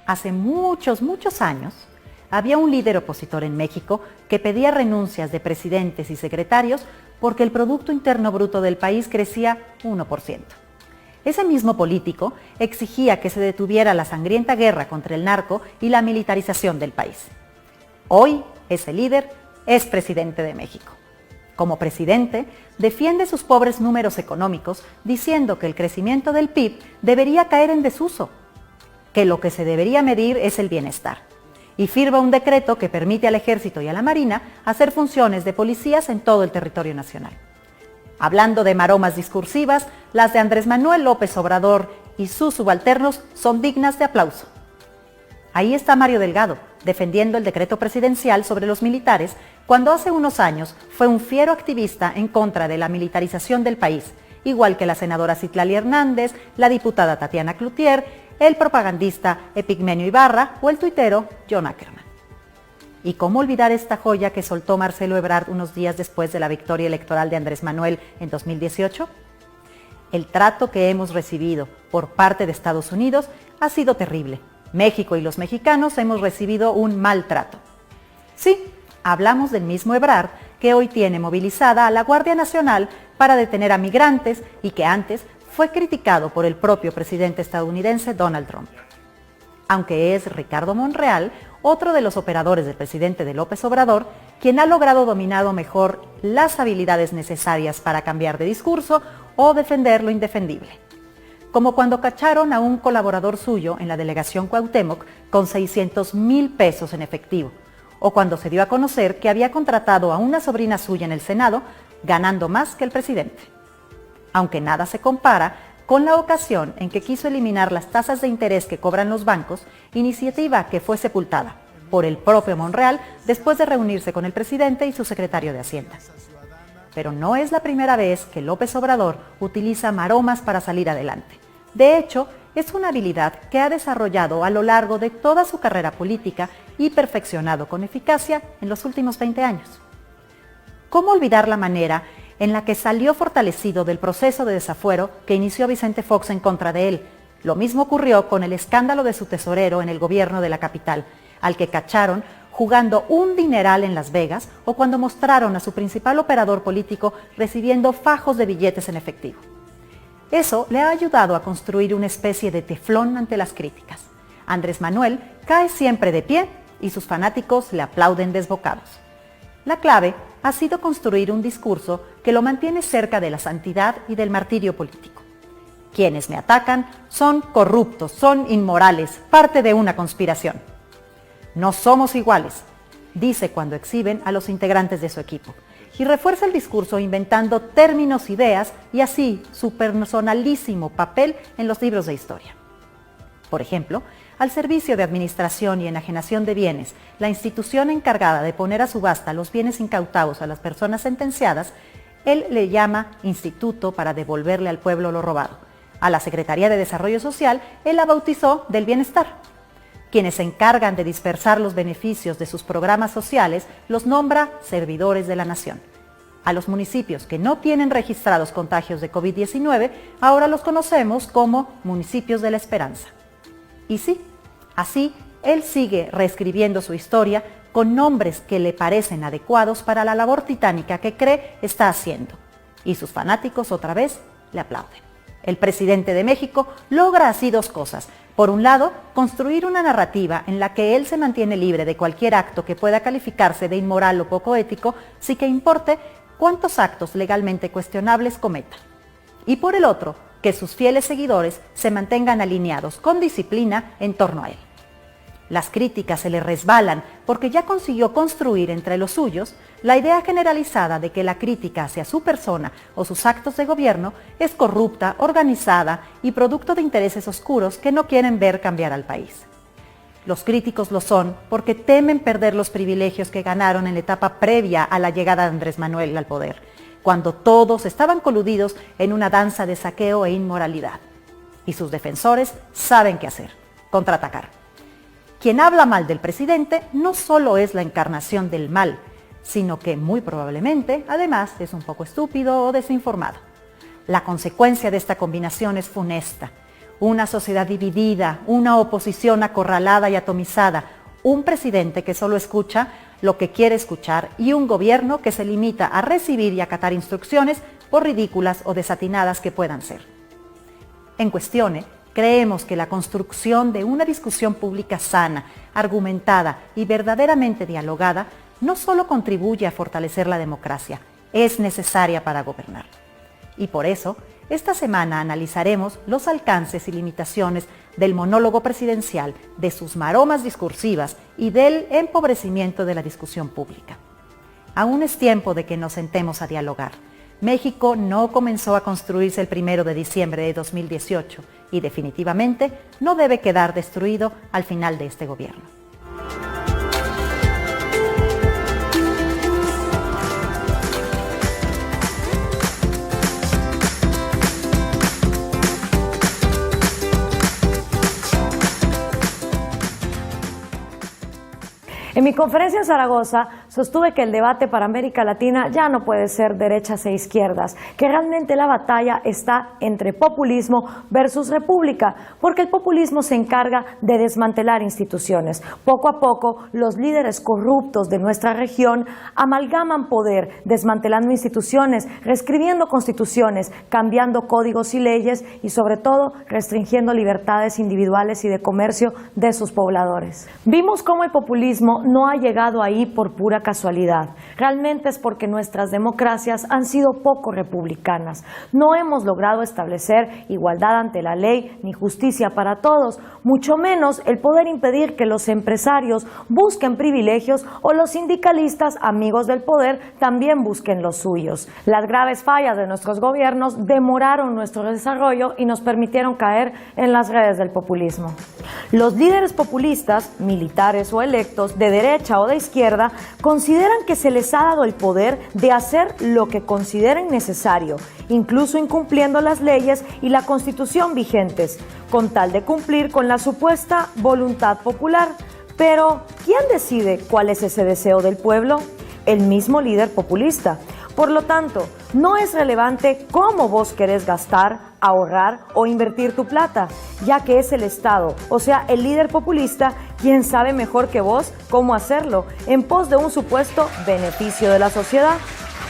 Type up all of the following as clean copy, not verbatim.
Hace muchos años, había un líder opositor en México que pedía renuncias de presidentes y secretarios porque el Producto Interno Bruto del país crecía 1%. Ese mismo político exigía que se detuviera la sangrienta guerra contra el narco y la militarización del país. Hoy, ese líder es presidente de México. Como presidente, defiende sus pobres números económicos diciendo que el crecimiento del PIB debería caer en desuso, que lo que se debería medir es el bienestar, y firma un decreto que permite al Ejército y a la Marina hacer funciones de policías en todo el territorio nacional. Hablando de maromas discursivas, las de Andrés Manuel López Obrador y sus subalternos son dignas de aplauso. Ahí está Mario Delgado, defendiendo el decreto presidencial sobre los militares, cuando hace unos años fue un fiero activista en contra de la militarización del país, igual que la senadora Citlali Hernández, la diputada Tatiana Cloutier, el propagandista Epigmenio Ibarra o el tuitero John Ackerman. ¿Y cómo olvidar esta joya que soltó Marcelo Ebrard unos días después de la victoria electoral de Andrés Manuel en 2018? El trato que hemos recibido por parte de Estados Unidos ha sido terrible. México y los mexicanos hemos recibido un maltrato. Sí, hablamos del mismo Ebrard que hoy tiene movilizada a la Guardia Nacional para detener a migrantes y que antes fue criticado por el propio presidente estadounidense Donald Trump. Aunque es Ricardo Monreal, otro de los operadores del presidente de López Obrador, quien ha logrado dominar mejor las habilidades necesarias para cambiar de discurso o defender lo indefendible. Como cuando cacharon a un colaborador suyo en la delegación Cuauhtémoc con 600,000 pesos en efectivo, o cuando se dio a conocer que había contratado a una sobrina suya en el Senado, ganando más que el presidente. Aunque nada se compara con la ocasión en que quiso eliminar las tasas de interés que cobran los bancos, iniciativa que fue sepultada por el propio Monreal después de reunirse con el presidente y su secretario de Hacienda. Pero no es la primera vez que López Obrador utiliza maromas para salir adelante. De hecho, es una habilidad que ha desarrollado a lo largo de toda su carrera política y perfeccionado con eficacia en los últimos 20 años. ¿Cómo olvidar la manera en la que salió fortalecido del proceso de desafuero que inició Vicente Fox en contra de él? Lo mismo ocurrió con el escándalo de su tesorero en el gobierno de la capital, al que cacharon jugando un dineral en Las Vegas, o cuando mostraron a su principal operador político recibiendo fajos de billetes en efectivo. Eso le ha ayudado a construir una especie de teflón ante las críticas. Andrés Manuel cae siempre de pie y sus fanáticos le aplauden desbocados. La clave ha sido construir un discurso que lo mantiene cerca de la santidad y del martirio político. Quienes me atacan son corruptos, son inmorales, parte de una conspiración. No somos iguales, dice cuando exhiben a los integrantes de su equipo, y refuerza el discurso inventando términos, ideas y así su personalísimo papel en los libros de historia. Por ejemplo, al Servicio de Administración y Enajenación de Bienes, la institución encargada de poner a subasta los bienes incautados a las personas sentenciadas, él le llama Instituto para devolverle al pueblo lo robado. A la Secretaría de Desarrollo Social, él la bautizó del Bienestar. Quienes se encargan de dispersar los beneficios de sus programas sociales los nombra servidores de la nación. A los municipios que no tienen registrados contagios de COVID-19, ahora los conocemos como municipios de la esperanza. Y sí, así él sigue reescribiendo su historia con nombres que le parecen adecuados para la labor titánica que cree está haciendo. Y sus fanáticos otra vez le aplauden. El presidente de México logra así dos cosas. Por un lado, construir una narrativa en la que él se mantiene libre de cualquier acto que pueda calificarse de inmoral o poco ético, sin que importe cuántos actos legalmente cuestionables cometa. Y por el otro, que sus fieles seguidores se mantengan alineados con disciplina en torno a él. Las críticas se le resbalan porque ya consiguió construir entre los suyos la idea generalizada de que la crítica hacia su persona o sus actos de gobierno es corrupta, organizada y producto de intereses oscuros que no quieren ver cambiar al país. Los críticos lo son porque temen perder los privilegios que ganaron en la etapa previa a la llegada de Andrés Manuel al poder, cuando todos estaban coludidos en una danza de saqueo e inmoralidad. Y sus defensores saben qué hacer: contraatacar. Quien habla mal del presidente no solo es la encarnación del mal, sino que muy probablemente, además, es un poco estúpido o desinformado. La consecuencia de esta combinación es funesta. una sociedad dividida, una oposición acorralada y atomizada, un presidente que solo escucha lo que quiere escuchar y un gobierno que se limita a recibir y acatar instrucciones por ridículas o desatinadas que puedan ser. En Cuestione, creemos que la construcción de una discusión pública sana, argumentada y verdaderamente dialogada no solo contribuye a fortalecer la democracia, es necesaria para gobernar. Y por eso, esta semana analizaremos los alcances y limitaciones del monólogo presidencial, de sus maromas discursivas y del empobrecimiento de la discusión pública. Aún es tiempo de que nos sentemos a dialogar. México no comenzó a construirse el 1 de diciembre de 2018 y definitivamente no debe quedar destruido al final de este gobierno. En mi conferencia en Zaragoza sostuve que el debate para América Latina ya no puede ser derechas e izquierdas, que realmente la batalla está entre populismo versus república, porque el populismo se encarga de desmantelar instituciones. Poco a poco, los líderes corruptos de nuestra región amalgaman poder, desmantelando instituciones, reescribiendo constituciones, cambiando códigos y leyes y sobre todo restringiendo libertades individuales y de comercio de sus pobladores. Vimos cómo el populismo no ha llegado ahí por pura casualidad. Realmente es porque nuestras democracias han sido poco republicanas. No hemos logrado establecer igualdad ante la ley ni justicia para todos, mucho menos el poder impedir que los empresarios busquen privilegios o los sindicalistas, amigos del poder, también busquen los suyos. Las graves fallas de nuestros gobiernos demoraron nuestro desarrollo y nos permitieron caer en las redes del populismo. Los líderes populistas, militares o electos, de derecha o de izquierda, consideran que se les ha dado el poder de hacer lo que consideren necesario, incluso incumpliendo las leyes y la Constitución vigentes, con tal de cumplir con la supuesta voluntad popular. Pero, ¿quién decide cuál es ese deseo del pueblo? El mismo líder populista. Por lo tanto, no es relevante cómo vos querés gastar, ahorrar o invertir tu plata, ya que es el Estado, o sea, el líder populista, quien sabe mejor que vos cómo hacerlo, en pos de un supuesto beneficio de la sociedad.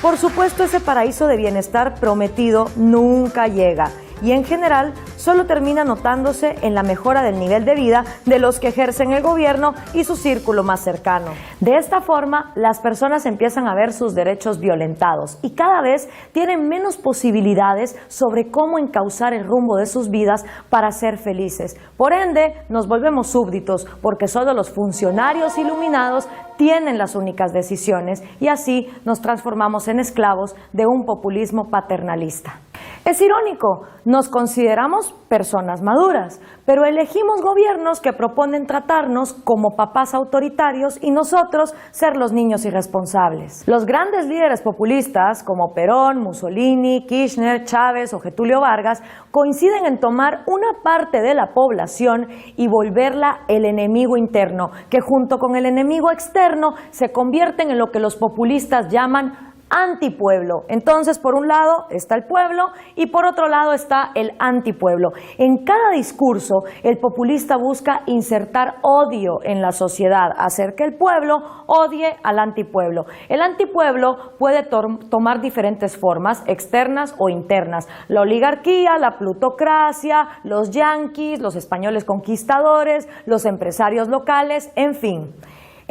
Por supuesto, ese paraíso de bienestar prometido nunca llega y en general solo termina notándose en la mejora del nivel de vida de los que ejercen el gobierno y su círculo más cercano. De esta forma, las personas empiezan a ver sus derechos violentados y cada vez tienen menos posibilidades sobre cómo encauzar el rumbo de sus vidas para ser felices. Por ende, nos volvemos súbditos porque solo los funcionarios iluminados tienen las únicas decisiones y así nos transformamos en esclavos de un populismo paternalista. Es irónico, nos consideramos personas maduras, pero elegimos gobiernos que proponen tratarnos como papás autoritarios y nosotros ser los niños irresponsables. Los grandes líderes populistas como Perón, Mussolini, Kirchner, Chávez o Getúlio Vargas coinciden en tomar una parte de la población y volverla el enemigo interno, que junto con el enemigo externo se convierten en lo que los populistas llaman antipueblo. Entonces, por un lado está el pueblo y por otro lado está el antipueblo. En cada discurso, el populista busca insertar odio en la sociedad, hacer que el pueblo odie al antipueblo. El antipueblo puede tomar diferentes formas, externas o internas. La oligarquía, la plutocracia, los yanquis, los españoles conquistadores, los empresarios locales, en fin.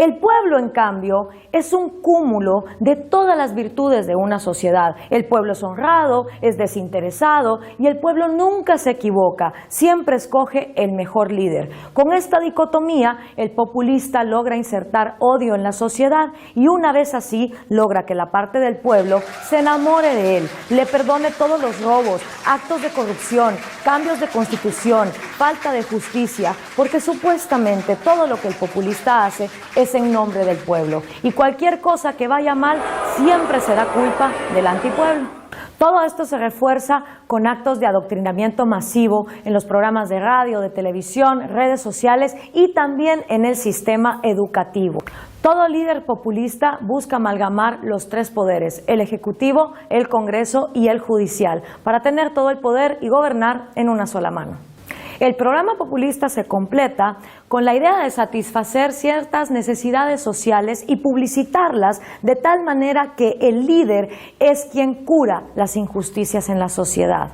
El pueblo, en cambio, es un cúmulo de todas las virtudes de una sociedad. El pueblo es honrado, es desinteresado y el pueblo nunca se equivoca, siempre escoge el mejor líder. Con esta dicotomía, el populista logra insertar odio en la sociedad y una vez así logra que la parte del pueblo se enamore de él, le perdone todos los robos, actos de corrupción, cambios de constitución, falta de justicia, porque supuestamente todo lo que el populista hace es en nombre del pueblo y cualquier cosa que vaya mal siempre será culpa del antipueblo. Todo esto se refuerza con actos de adoctrinamiento masivo en los programas de radio, de televisión, redes sociales y también en el sistema educativo. Todo líder populista busca amalgamar los tres poderes, el ejecutivo, el Congreso y el judicial, para tener todo el poder y gobernar en una sola mano. El programa populista se completa con la idea de satisfacer ciertas necesidades sociales y publicitarlas de tal manera que el líder es quien cura las injusticias en la sociedad.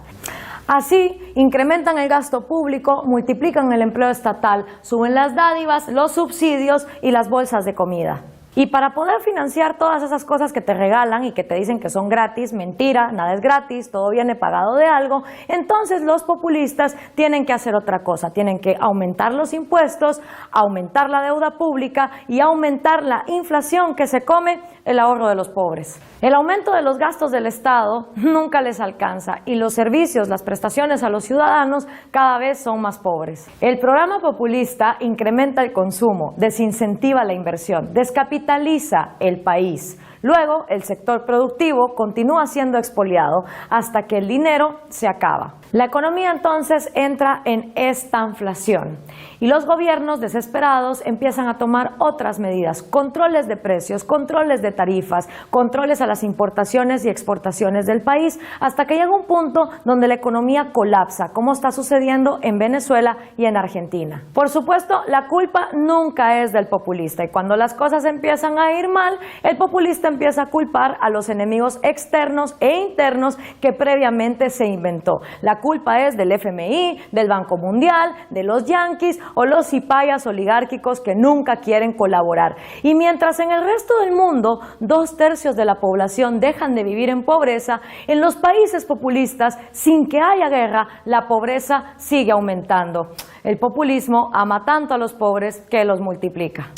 Así, incrementan el gasto público, multiplican el empleo estatal, suben las dádivas, los subsidios y las bolsas de comida. Y para poder financiar todas esas cosas que te regalan y que te dicen que son gratis, mentira, nada es gratis, todo viene pagado de algo, entonces los populistas tienen que hacer otra cosa, tienen que aumentar los impuestos, aumentar la deuda pública y aumentar la inflación que se come el ahorro de los pobres. El aumento de los gastos del Estado nunca les alcanza y los servicios, las prestaciones a los ciudadanos cada vez son más pobres. El programa populista incrementa el consumo, desincentiva la inversión, descapitaliza el país. Luego, el sector productivo continúa siendo expoliado hasta que el dinero se acaba. La economía entonces entra en estanflación y los gobiernos desesperados empiezan a tomar otras medidas, controles de precios, controles de tarifas, controles a las importaciones y exportaciones del país, hasta que llega un punto donde la economía colapsa, como está sucediendo en Venezuela y en Argentina. Por supuesto, la culpa nunca es del populista y cuando las cosas empiezan a ir mal, el populista empieza a culpar a los enemigos externos e internos que previamente se inventó. La culpa es del FMI, del Banco Mundial, de los yanquis o los cipayas oligárquicos que nunca quieren colaborar. Y mientras en el resto del mundo 2/3 de la población dejan de vivir en pobreza, en los países populistas, sin que haya guerra, la pobreza sigue aumentando. El populismo ama tanto a los pobres que los multiplica.